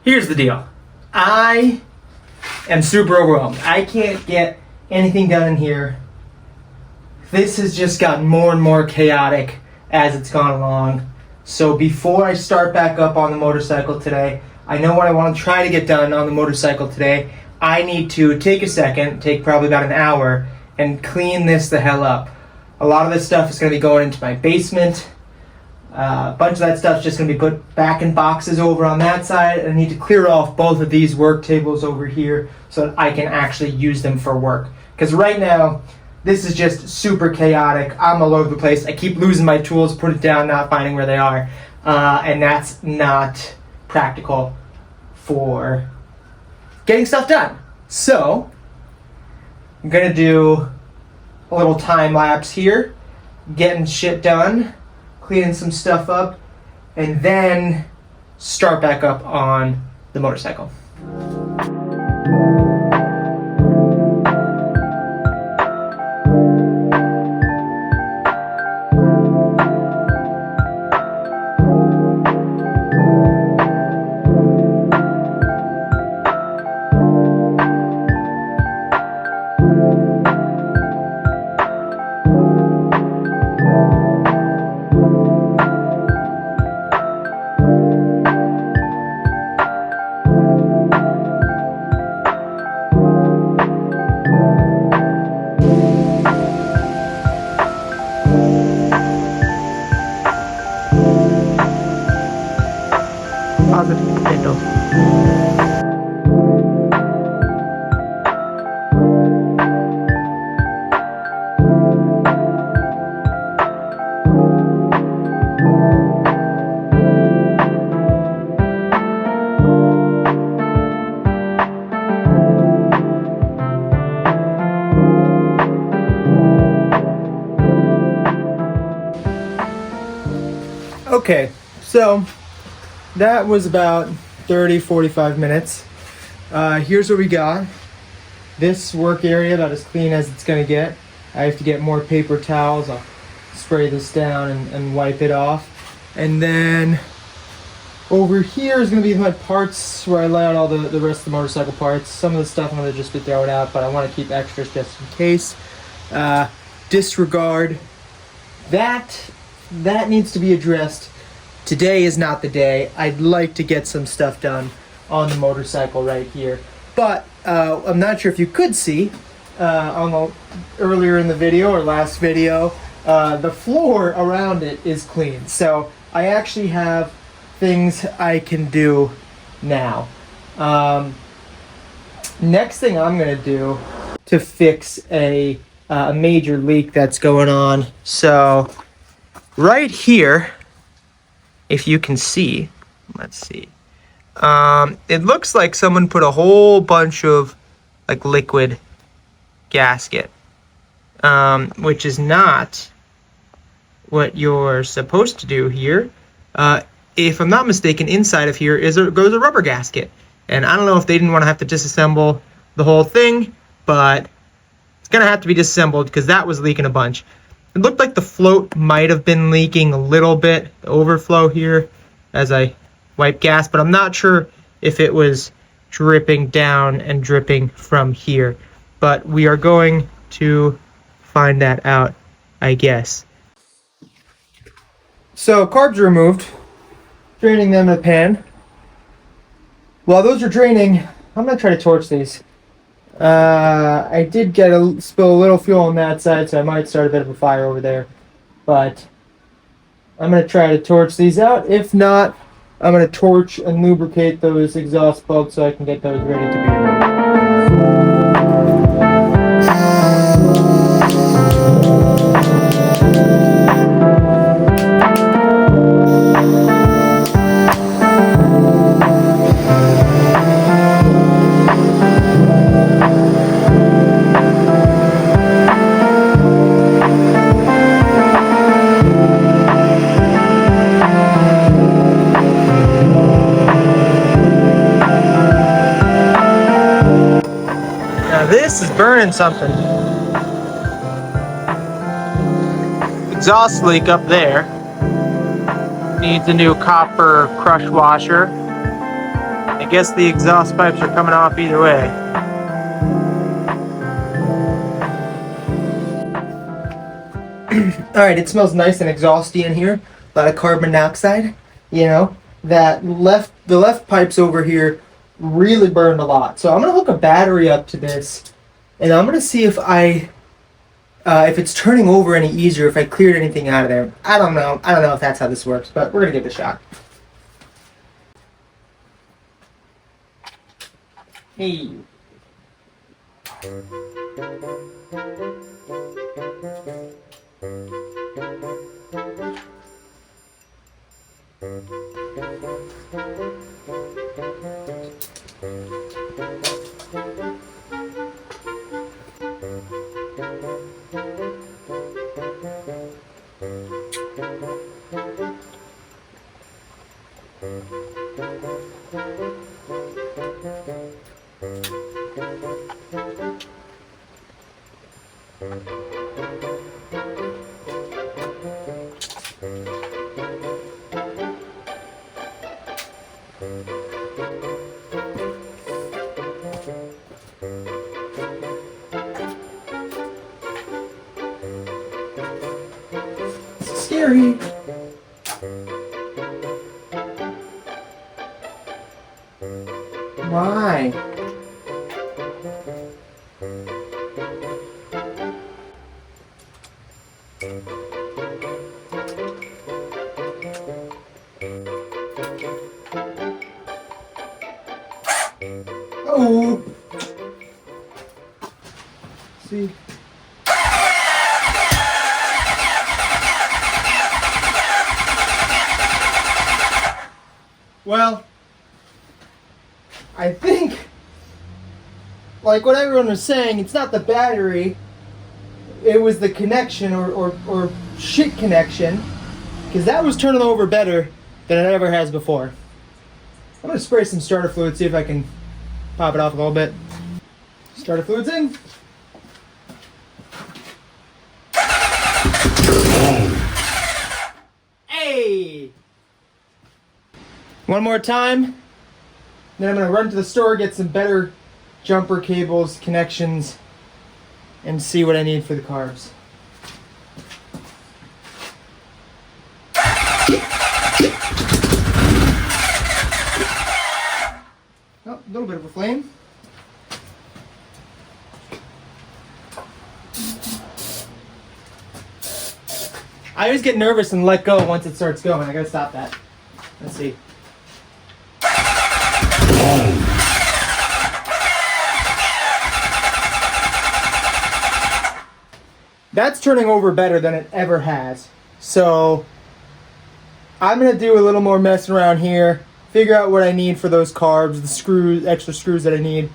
Here's the deal. I am super overwhelmed. I can't get anything done in here. This has just gotten more and more chaotic as it's gone along. So before I start back up on the motorcycle today, I know what I want to try to get done on the motorcycle today. I need to take a second, take probably about an hour, and clean this the hell up. A lot of this stuff is going to be going into my basement. A bunch of that stuff's just going to be put back in boxes over on that side. I need to clear off both of these work tables over here so that I can actually use them for work. Because right now, this is just super chaotic. I'm all over the place. I keep losing my tools, put it down, not finding where they are. And that's not practical for getting stuff done. So, I'm going to do a little time lapse here, getting shit done, cleaning some stuff up, and then start back up on the motorcycle. Okay, so that was about 30-45 minutes. Here's what we got. This work area about as clean as it's gonna get. I have to get more paper towels. I'll spray this down and wipe it off. And then over here is gonna be my parts where I lay out all the rest of the motorcycle parts. Some of the stuff I'm gonna just be throwing out, but I wanna keep extras just in case. Disregard. That needs to be addressed. Today is not the day. I'd like to get some stuff done on the motorcycle right here. But I'm not sure if you could see earlier in the video or last video, the floor around it is clean. So I actually have things I can do now. Next thing I'm gonna do to fix a major leak that's going on. So right here, if you can see, let's see. It looks like someone put a whole bunch of like liquid gasket, which is not what you're supposed to do here. If I'm not mistaken, inside of here goes a rubber gasket. And I don't know if they didn't want to have to disassemble the whole thing, but it's gonna have to be disassembled because that was leaking a bunch. It looked like the float might have been leaking a little bit, the overflow here, as I wipe gas, but I'm not sure if it was dripping down and dripping from here. But we are going to find that out, I guess. So carbs removed, draining them in a pan. While those are draining, I'm gonna try to torch these. I did spill a little fuel on that side, so I might start a bit of a fire over there. But I'm going to try to torch these out. If not, I'm going to torch and lubricate those exhaust plugs so I can get those ready to be removed. This is burning something. exhaust leak up there. Needs a new copper crush washer. I guess the exhaust pipes are coming off either way. Alright, it smells nice and exhausty in here. A lot of carbon dioxide. You know, the left pipes over here really burned a lot. So I'm gonna hook a battery up to this, and I'm gonna see if if it's turning over any easier, if I cleared anything out of there. I don't know if that's how this works, but we're gonna give it a shot. Hey. Scary. Why? Oh. See. Well, I think, like what everyone was saying, it's not the battery, it was the connection or shit connection, because that was turning over better than it ever has before. I'm going to spray some starter fluid, see if I can pop it off a little bit. Starter fluid's in. Hey! One more time. Then I'm going to run to the store, get some better jumper cables, connections, and see what I need for the carbs. Oh, a little bit of a flame. I always get nervous and let go once it starts going. I gotta stop that. Let's see. That's turning over better than it ever has. So I'm gonna do a little more messing around here, figure out what I need for those carbs, the screws, extra screws that I need,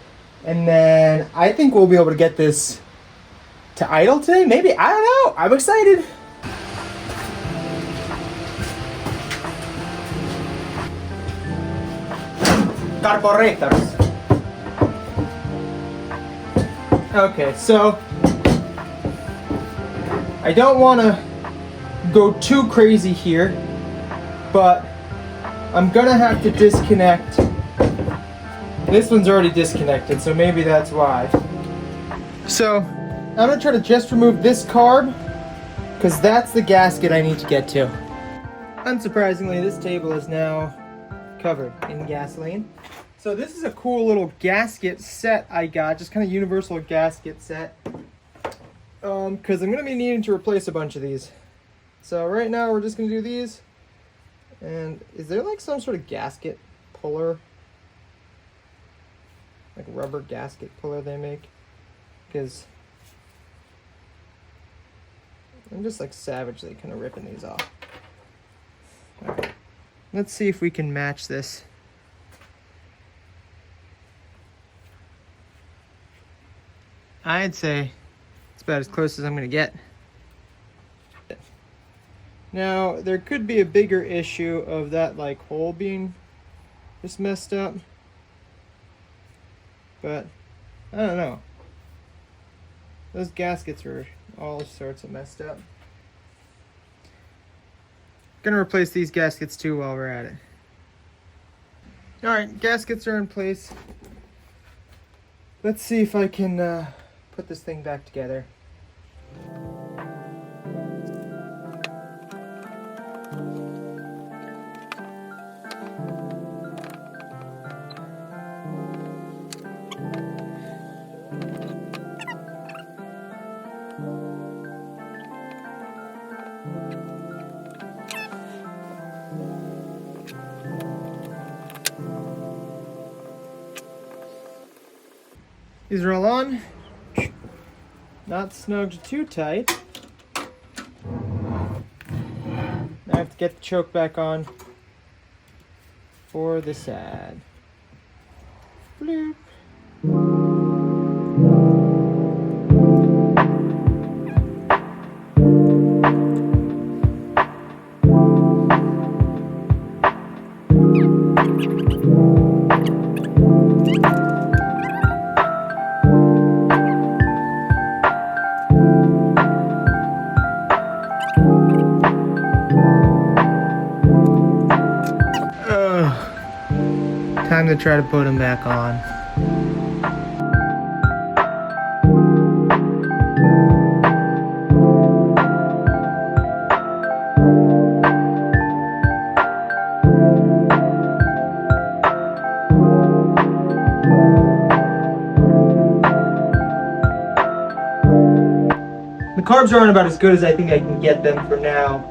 and then I think we'll be able to get this to idle today. Maybe, I don't know. I'm excited. Carburetors. Okay, so I don't want to go too crazy here, but I'm gonna have to disconnect. This one's already disconnected, so maybe that's why. So I'm gonna try to just remove this carb, because that's the gasket I need to get to. Unsurprisingly, this table is now covered in gasoline. So this is a cool little gasket set I got, just kind of universal gasket set. Because I'm going to be needing to replace a bunch of these. So right now we're just going to do these. And is there like some sort of gasket puller? Like rubber gasket puller they make? Because I'm just like savagely kind of ripping these off. Alright, let's see if we can match this. I'd say it's about as close as I'm going to get. Now, there could be a bigger issue of that like hole being just messed up. But, I don't know. Those gaskets are all sorts of messed up. Gonna replace these gaskets too while we're at it. Alright, gaskets are in place. Let's see if I can put this thing back together. These are all on. Not snugged too tight. I have to get the choke back on for the sad. Bloop. Time to try to put them back on. The carbs aren't about as good as I think I can get them for now.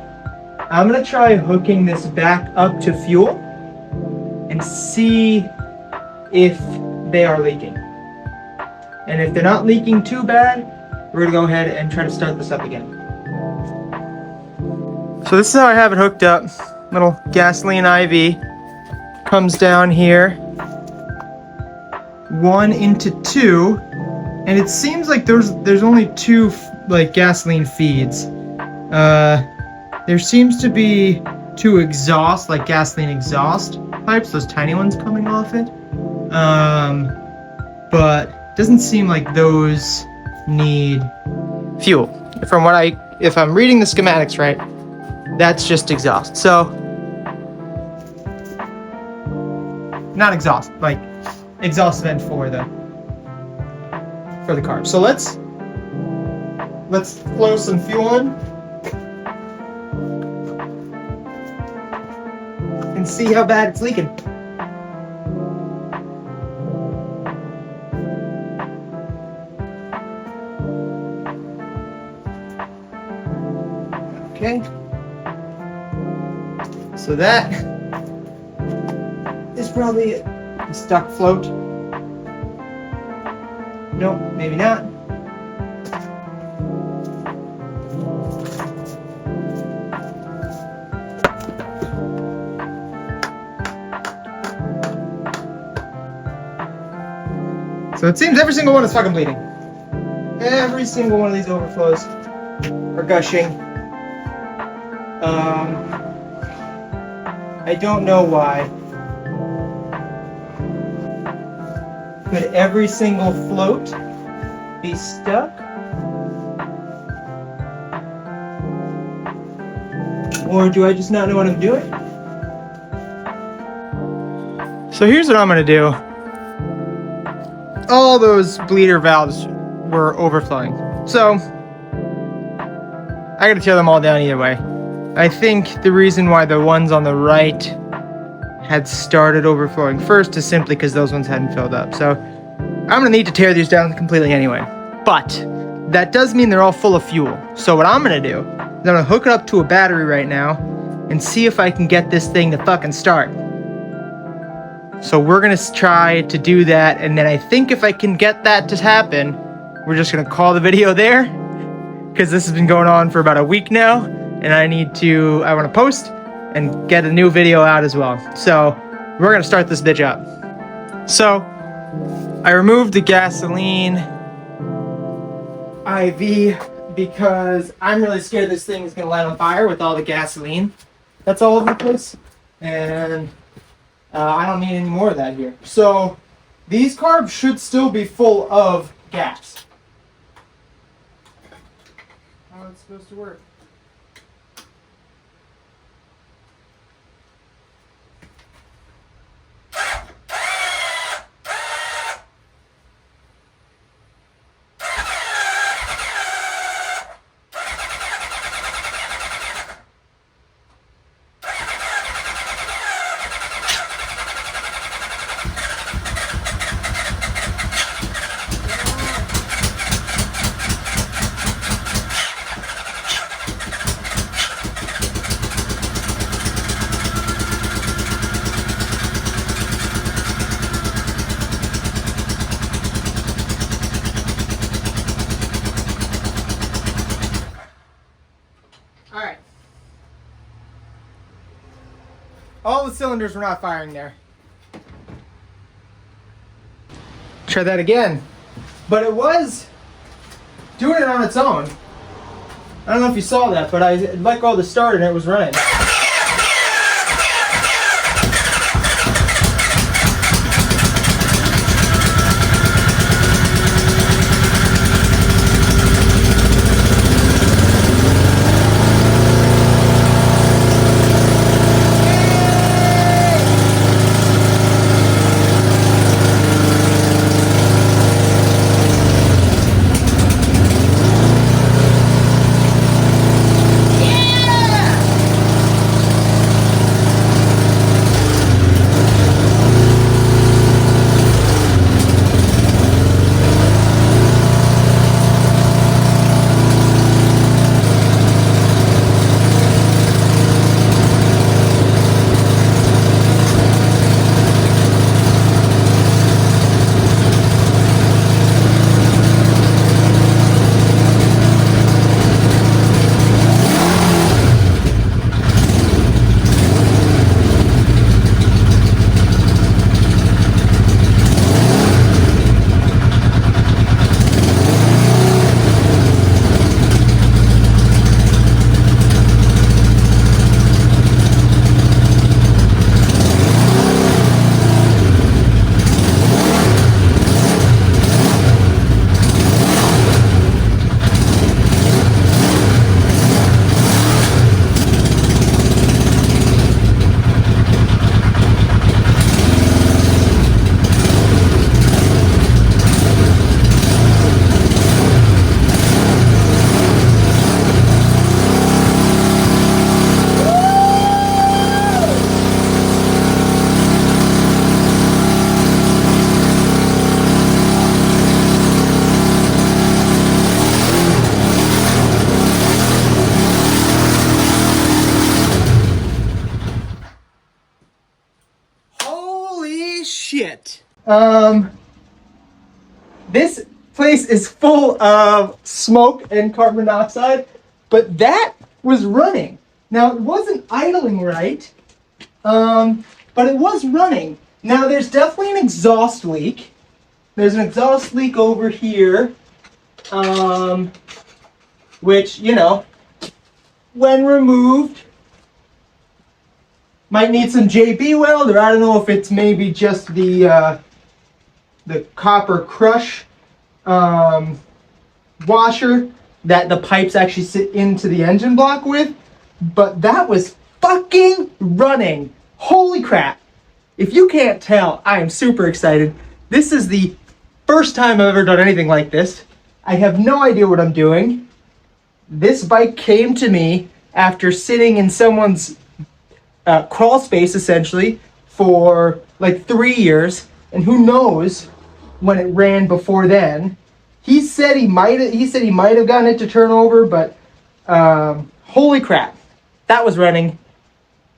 I'm gonna try hooking this back up to fuel and see if they are leaking. And if they're not leaking too bad, we're gonna go ahead and try to start this up again. So this is how I have it hooked up. Little gasoline IV comes down here, 1 into 2, and it seems like there's only 2 like gasoline feeds. There seems to be 2 exhaust, like gasoline exhaust pipes, those tiny ones coming off it. But doesn't seem like those need fuel. From what if I'm reading the schematics right, that's just exhaust. So, not exhaust, like exhaust vent for the car. So let's flow some fuel in and see how bad it's leaking. Okay. So that is probably a stuck float. Nope, maybe not. So it seems every single one is fucking bleeding. Every single one of these overflows are gushing. I don't know why. Could every single float be stuck? Or do I just not know what I'm doing? So here's what I'm gonna do. All those bleeder valves were overflowing. So I gotta tear them all down either way. I think the reason why the ones on the right had started overflowing first is simply because those ones hadn't filled up. So I'm gonna need to tear these down completely anyway. But that does mean they're all full of fuel. So what I'm gonna do is I'm gonna hook it up to a battery right now and see if I can get this thing to fucking start. So we're gonna try to do that, and then I think if I can get that to happen, we're just gonna call the video there, because this has been going on for about a week now, and I wanna post and get a new video out as well. So we're gonna start this bitch up. So I removed the gasoline IV because I'm really scared this thing is gonna light on fire with all the gasoline that's all over the place, and I don't need any more of that here. So these carbs should still be full of gas. How it's supposed to work. All the cylinders were not firing there. Try that again. But it was doing it on its own. I don't know if you saw that, but I let go of the start and it was running. Shit. This place is full of smoke and carbon monoxide, but that was running. Now it wasn't idling right, but it was running. Now there's definitely an exhaust leak. There's an exhaust leak over here, which, you know, when removed, might need some JB weld, or I don't know if it's maybe just the copper crush washer that the pipes actually sit into the engine block with. But that was fucking running. Holy crap. If you can't tell, I am super excited. This is the first time I've ever done anything like this. I have no idea what I'm doing. This bike came to me after sitting in someone's crawl space essentially for like 3 years, and who knows when it ran before then. He said he might have gotten it to turn over, but holy crap, that was running.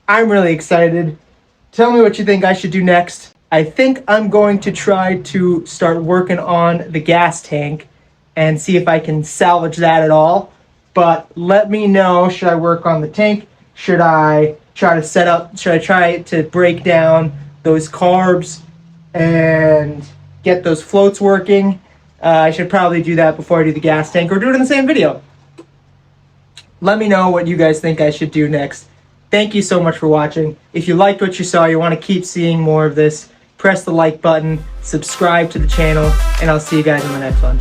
I'm really excited. Tell me what you think I should do next. I think I'm going to try to start working on the gas tank and see if I can salvage that at all. But let me know, should I work on the tank? Should I try to break down those carbs and get those floats working? I should probably do that before I do the gas tank, or do it in the same video. Let me know what you guys think I should do next. Thank you so much for watching. If you liked what you saw, you want to keep seeing more of this, press the like button, subscribe to the channel, and I'll see you guys in the next one.